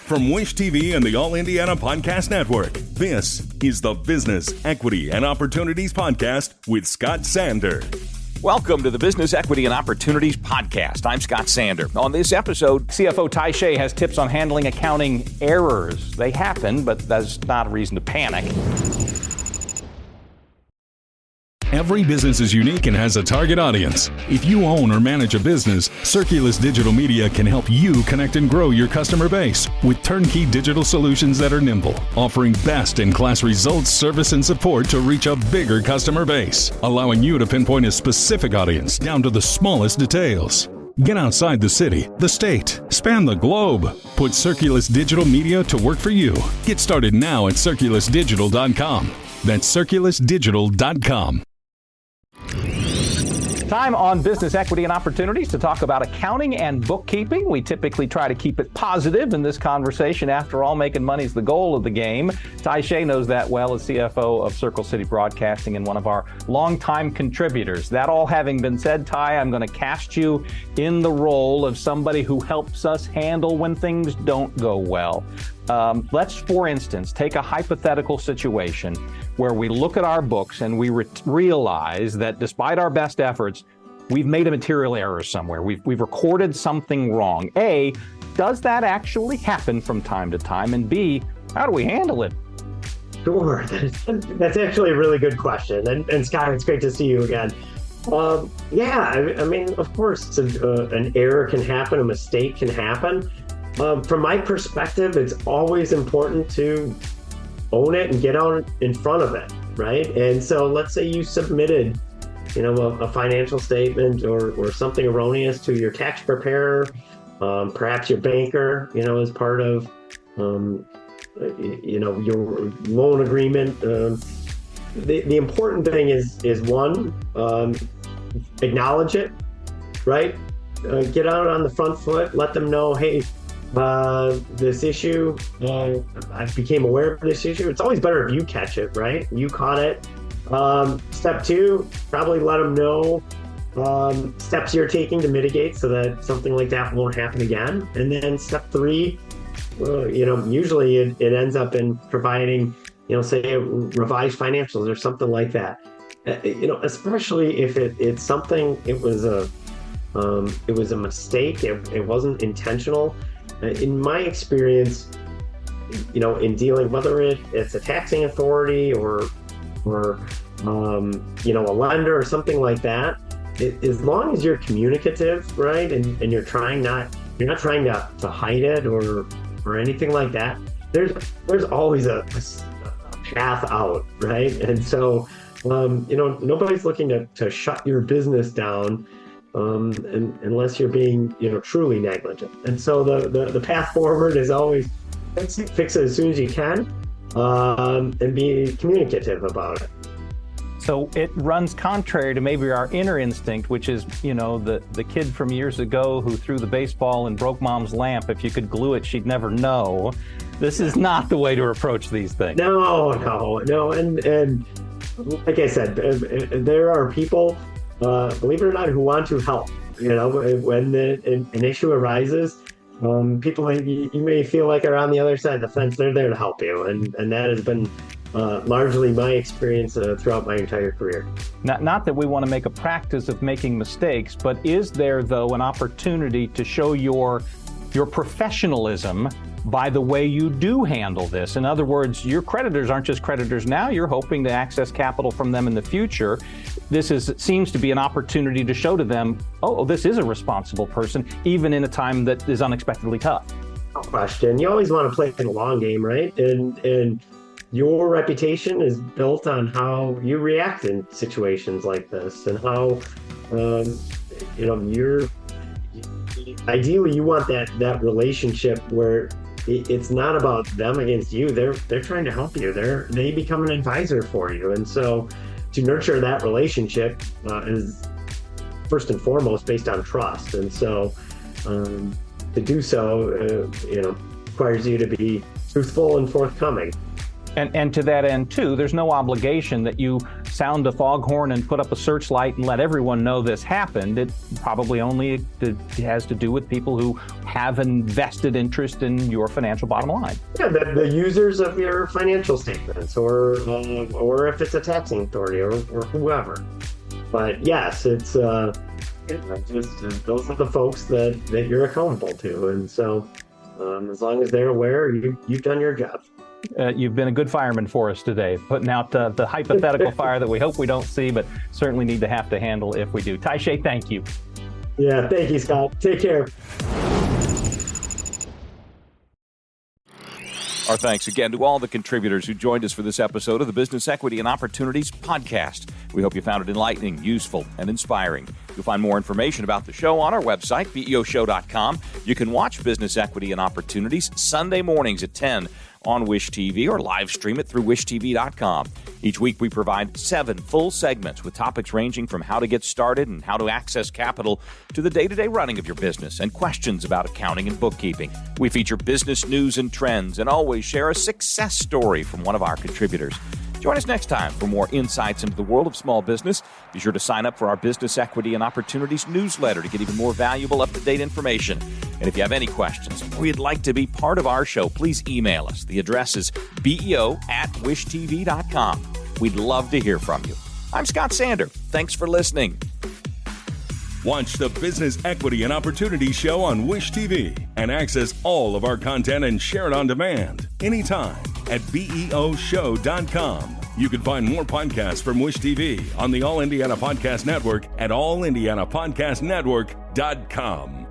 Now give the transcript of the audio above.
From Wish TV and the All Indiana Podcast Network, this is the Business, Equity, and Opportunities Podcast with Scott Sander. Welcome to the Business, Equity, and Opportunities Podcast. I'm Scott Sander. On this episode, CFO Ty Shea has tips on handling accounting errors. They happen, but that's not a reason to panic. Every business is unique and has a target audience. If you own or manage a business, Circulus Digital Media can help you connect and grow your customer base with turnkey digital solutions that are nimble, offering best-in-class results, service, and support to reach a bigger customer base, allowing you to pinpoint a specific audience down to the smallest details. Get outside the city, the state, span the globe. Put Circulus Digital Media to work for you. Get started now at circulusdigital.com. That's circulusdigital.com. Time on Business, Equity, and Opportunities to talk about accounting and bookkeeping. We typically try to keep it positive in this conversation. After all, making money is the goal of the game. Ty Shea knows that well as CFO of Circle City Broadcasting and one of our longtime contributors. That all having been said, Ty, I'm going to cast you in the role of somebody who helps us handle when things don't go well. Let's, for instance, take a hypothetical situation where we look at our books and we realize that despite our best efforts, we've made a material error somewhere. We've recorded something wrong. A, does that actually happen from time to time? And B, how do we handle it? Sure. That's actually a really good question. And Scott, it's great to see you again. I mean, of course, an error can happen, a mistake can happen. From my perspective, it's always important to own it and get out in front of it, right? And so let's say you submitted, a financial statement or something erroneous to your tax preparer, perhaps your banker, as part of, your loan agreement. The important thing is one, acknowledge it, right? Get out on the front foot, let them know, hey, this issue, I became aware of this issue. It's always better if you catch it, right? You caught it. Step two, probably let them know steps you're taking to mitigate so that something like that won't happen again. And then step three, usually it ends up in providing, say revised financials or something like that. Especially if it's something, it was a mistake, it wasn't intentional. In my experience, in dealing, whether it's a taxing authority or a lender or something like that, as long as you're communicative, right, and you're not trying to hide it or anything like that, there's always a path out, right? And so, nobody's looking to shut your business down. Unless you're being, truly negligent. And so the path forward is always fix it as soon as you can, and be communicative about it. So it runs contrary to maybe our inner instinct, which is, the kid from years ago who threw the baseball and broke mom's lamp. If you could glue it, she'd never know. This is not the way to approach these things. No. And like I said, there are people, believe it or not, who want to help. When an issue arises, people you may feel like are on the other side of the fence. They're there to help you, and that has been largely my experience throughout my entire career. Not that we want to make a practice of making mistakes, but is there though an opportunity to show your professionalism by the way you do handle this? In other words, your creditors aren't just creditors now, you're hoping to access capital from them in the future. This seems to be an opportunity to show to them, this is a responsible person, even in a time that is unexpectedly tough. No question. You always want to play the long game, right? And your reputation is built on how you react in situations like this, and how, ideally you want that relationship where it's not about them against you. They're trying to help you. They become an advisor for you. And so to nurture that relationship is first and foremost based on trust. And so to do so, requires you to be truthful and forthcoming. And to that end, too, there's no obligation that you sound a foghorn and put up a searchlight and let everyone know this happened. It probably only has to do with people who have an vested interest in your financial bottom line. Yeah, the users of your financial statements, or if it's a taxing authority or whoever. But yes, it's those are the folks that you're accountable to, and so as long as they're aware, you've done your job. You've been a good fireman for us today, putting out the hypothetical fire that we hope we don't see, but certainly need to have to handle if we do. Ty Shea, thank you. Yeah, thank you, Scott. Take care. Our thanks again to all the contributors who joined us for this episode of the Business Equity and Opportunities podcast. We hope you found it enlightening, useful, and inspiring. You'll find more information about the show on our website, BEOshow.com. You can watch Business Equity and Opportunities Sunday mornings at 10 on Wish TV or live stream it through wishtv.com. Each week we provide 7 full segments with topics ranging from how to get started and how to access capital to the day-to-day running of your business and questions about accounting and bookkeeping. We feature business news and trends and always share a success story from one of our contributors. Join us next time for more insights into the world of small business. Be sure to sign up for our Business Equity and Opportunities newsletter to get even more valuable, up-to-date information. And if you have any questions or you'd like to be part of our show, please email us. The address is beo@wishtv.com. We'd love to hear from you. I'm Scott Sander. Thanks for listening. Watch the Business Equity and Opportunities show on Wish TV and access all of our content and share it on demand anytime at BEOshow.com. You can find more podcasts from Wish TV on the All Indiana Podcast Network at allindianapodcastnetwork.com.